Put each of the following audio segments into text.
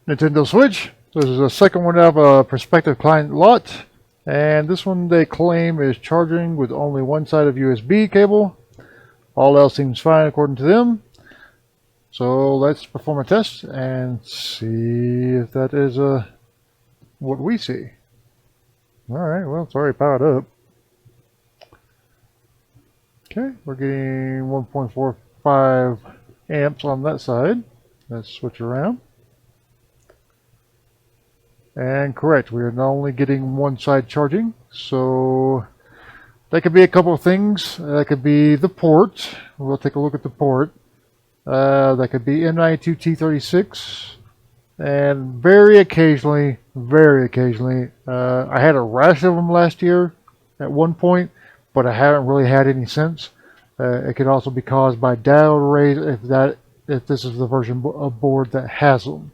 Nintendo Switch. This is the second one out of a prospective client lot. And this one they claim is charging with only one side of USB cable. All else seems fine according to them. So let's perform a test and see if that is what we see. Alright, well, it's already powered up. Okay, we're getting 1.45 amps on that side. Let's switch around. And correct, we are not only getting one side charging, so that could be a couple of things. That could be the port. We'll take a look at the port. That could be M92T36. And very occasionally, I had a rash of them last year at one point, but I haven't really had any since. It could also be caused by diode arrays if this is the version of board that has them.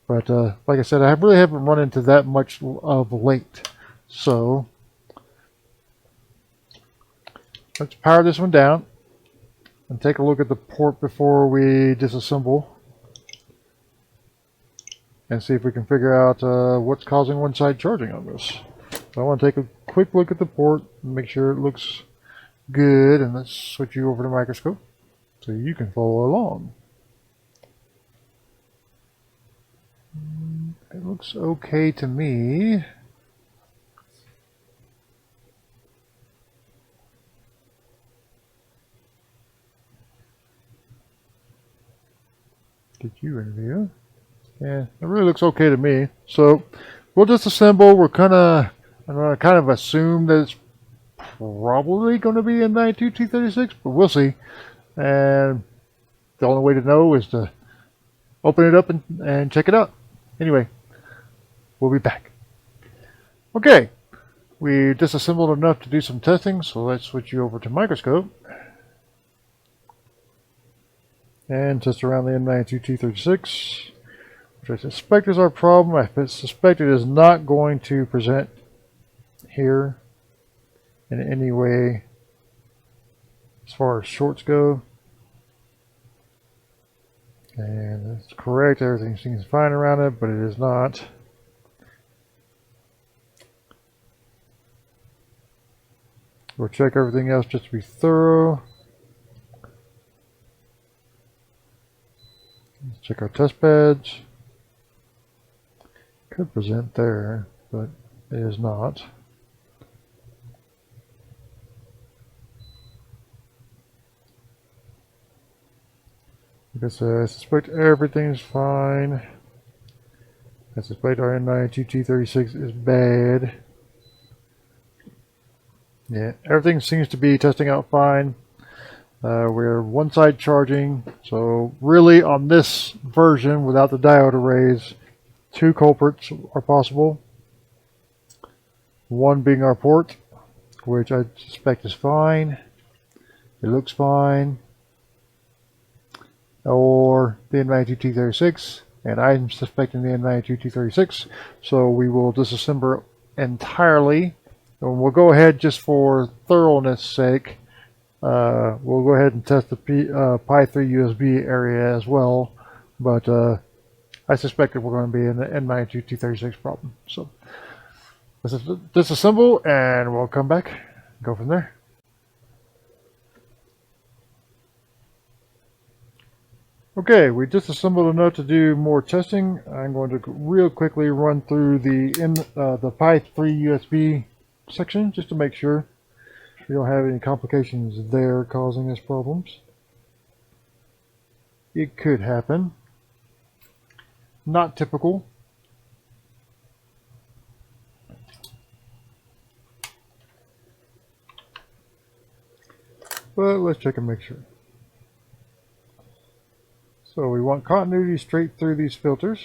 But like I said, I really haven't run into that much of late. So let's power this one down and take a look at the port before we disassemble and see if we can figure out what's causing one side charging on this. So I want to take a quick look at the port and make sure it looks good, and let's switch you over to microscope so you can follow along. It looks okay to me. Get you in view. Yeah, it really looks okay to me. So we'll disassemble. We're kind of assume that it's probably going to be a 92T36, but we'll see. And the only way to know is to open it up and check it out. Anyway, we'll be back. Okay, we disassembled enough to do some testing, so let's switch you over to microscope and test around the M92T36, which I suspect is our problem. I suspect it is not going to present here in any way as far as shorts go. And that's correct, everything seems fine around it, but it is not. We'll check everything else just to be thorough. Let's check our test pads. Could present there, but it is not. Like I said, I suspect everything's fine. I suspect our N92T36 is bad. Yeah, everything seems to be testing out fine. We're one side charging, so really on this version without the diode arrays, two culprits are possible. One being our port, which I suspect is fine. It looks fine. Or the N92T36, and I'm suspecting the N92T36, so we will disassemble entirely, and we'll go ahead just for thoroughness sake. We'll go ahead and test the Pi 3 USB area as well, but I suspect that we're going to be in the N92T36 problem. So let's disassemble, and we'll come back and go from there. Okay, we disassembled enough to do more testing. I'm going to real quickly run through the Pi 3 USB section just to make sure we don't have any complications there causing us problems. It could happen. Not typical. But let's check and make sure. So we want continuity straight through these filters,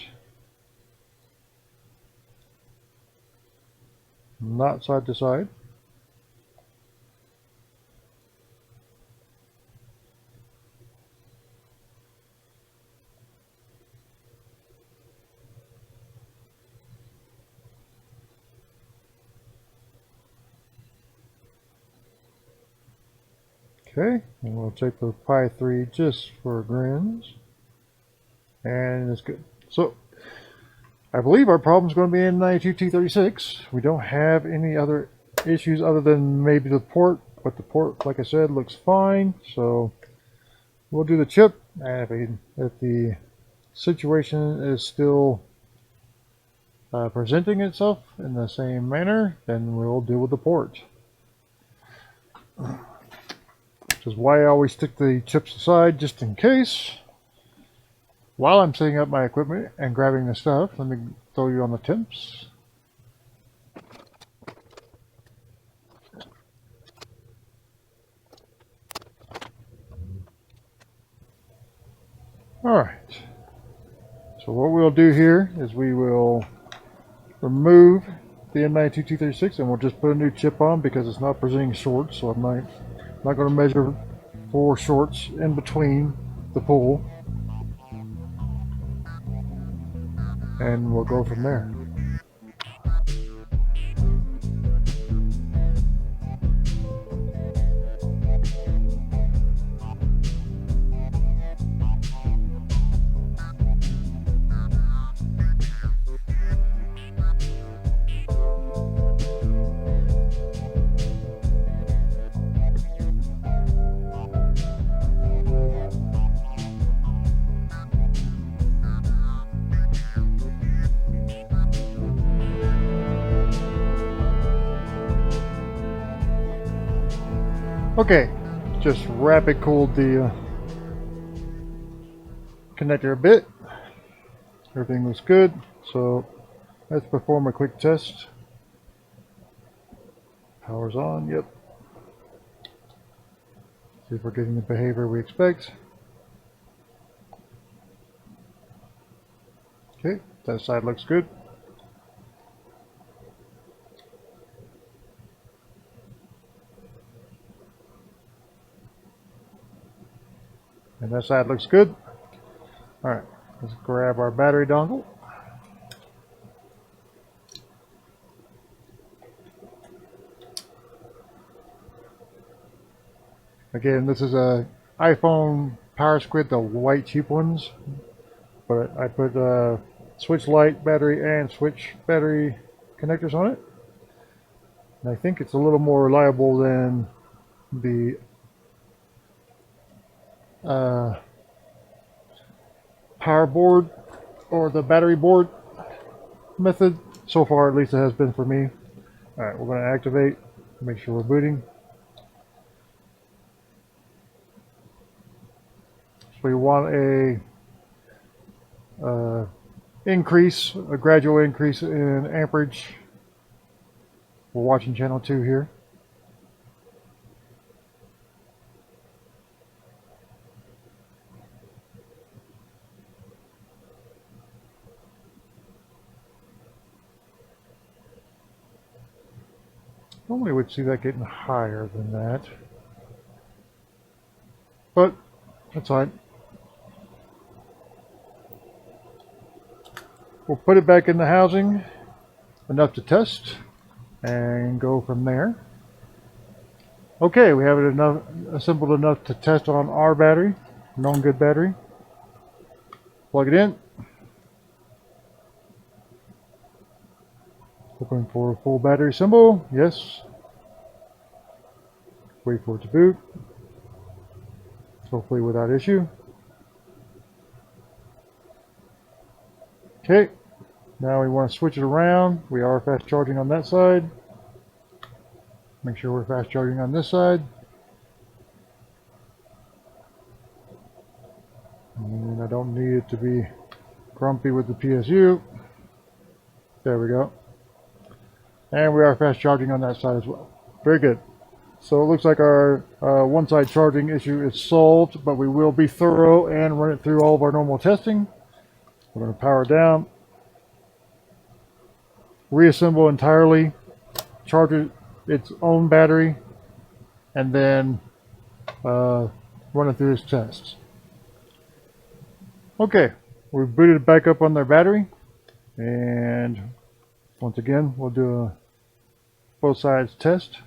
not side to side. Okay, and we'll take the Pi 3 just for grins. And it's good. So I believe our problem is going to be in 92T36. We don't have any other issues other than maybe the port, but the port, like I said, looks fine. So we'll do the chip, and if the situation is still presenting itself in the same manner, then we'll deal with the port. Which is why I always stick the chips aside, just in case. While I'm setting up my equipment and grabbing the stuff, let me throw you on the temps. Alright, so what we'll do here is we will remove the N92T36 and we'll just put a new chip on because it's not presenting shorts, so I'm not going to measure for shorts in between the pull. And we'll go from there. Okay, just rapid cooled the connector a bit. Everything looks good, so let's perform a quick test. Power's on, yep. See if we're getting the behavior we expect. Okay, that side looks good. And that side looks good. Alright, let's grab our battery dongle. Again, this is a iPhone Power Squid, the white cheap ones. But I put switch light battery and switch battery connectors on it. And I think it's a little more reliable than the power board or the battery board method. So far, at least it has been for me. Alright, we're going to activate, make sure we're booting. So we want a gradual increase in amperage. We're watching channel 2 here. Normally would see that getting higher than that, but that's fine. We'll put it back in the housing enough to test and go from there. Okay, we have it assembled enough to test on our battery, known good battery. Plug it in. Looking for a full battery symbol. Yes. Wait for it to boot. Hopefully without issue. Okay. Now we want to switch it around. We are fast charging on that side. Make sure we're fast charging on this side. And I don't need it to be grumpy with the PSU. There we go. And we are fast charging on that side as well. Very good. So it looks like our one side charging issue is solved, but we will be thorough and run it through all of our normal testing. We're going to power down, reassemble entirely, charge its own battery, and then run it through its tests. Okay, we've booted it back up on their battery, and once again we'll do a both sides test.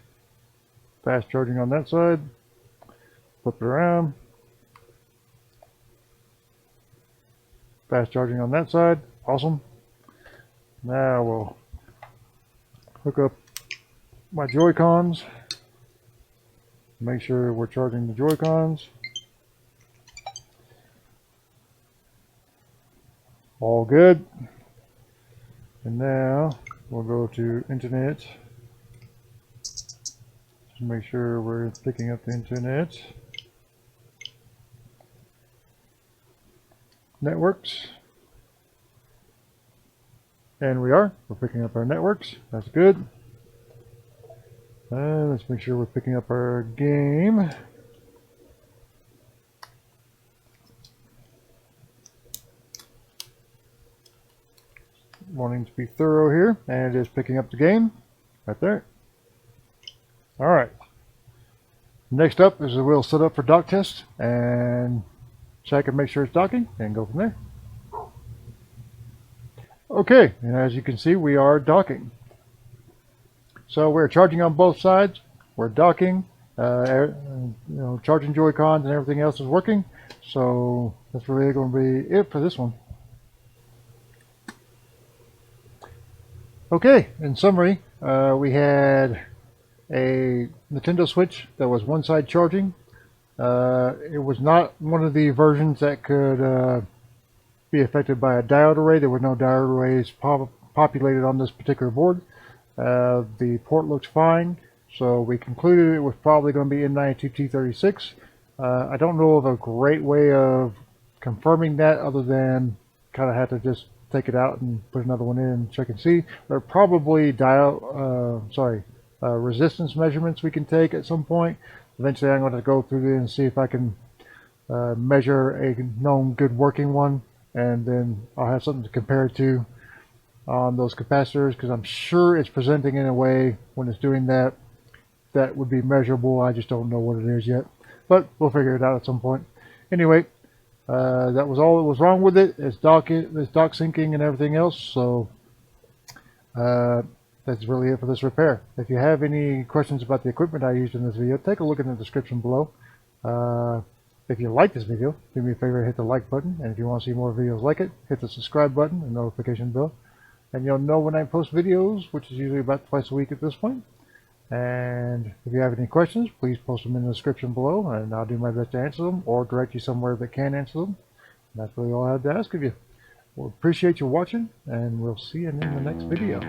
Fast charging on that side, flip it around, fast charging on that side, awesome. Now we'll hook up my Joy-Cons. Make sure we're charging the Joy-Cons. All good. And now we'll go to internet. Just make sure we're picking up the internet. Networks. And we are. We're picking up our networks. That's good. Let's make sure we're picking up our game. Wanting to be thorough here, and it is picking up the game right there. All right. Next up is we'll set up for dock test and check and make sure it's docking and go from there. Okay, and as you can see, we are docking. So we're charging on both sides. We're docking. Charging Joy-Cons and everything else is working. So that's really going to be it for this one. Okay, in summary, we had a Nintendo Switch that was one side charging. It was not one of the versions that could be affected by a diode array. There were no diode arrays populated on this particular board. The port looks fine, so we concluded it was probably going to be N92T36. I don't know of a great way of confirming that other than kind of have to just take it out and put another one in and check and see. There are probably resistance measurements we can take at some point. Eventually I'm going to go through there and see if I can measure a known good working one, and then I'll have something to compare it to on those capacitors, because I'm sure it's presenting in a way when it's doing that would be measurable. I just don't know what it is yet, but we'll figure it out at some point. Anyway, that was all that was wrong with it. It's dock syncing and everything else. So that's really it for this repair. If you have any questions about the equipment I used in this video, take a look in the description below. If you like this video, do me a favor and hit the like button. And if you want to see more videos like it, hit the subscribe button and notification bell. And you'll know when I post videos, which is usually about twice a week at this point. And if you have any questions, please post them in the description below, and I'll do my best to answer them or direct you somewhere that can answer them. And that's really all I have to ask of you. We'll appreciate you watching, and we'll see you in the next video.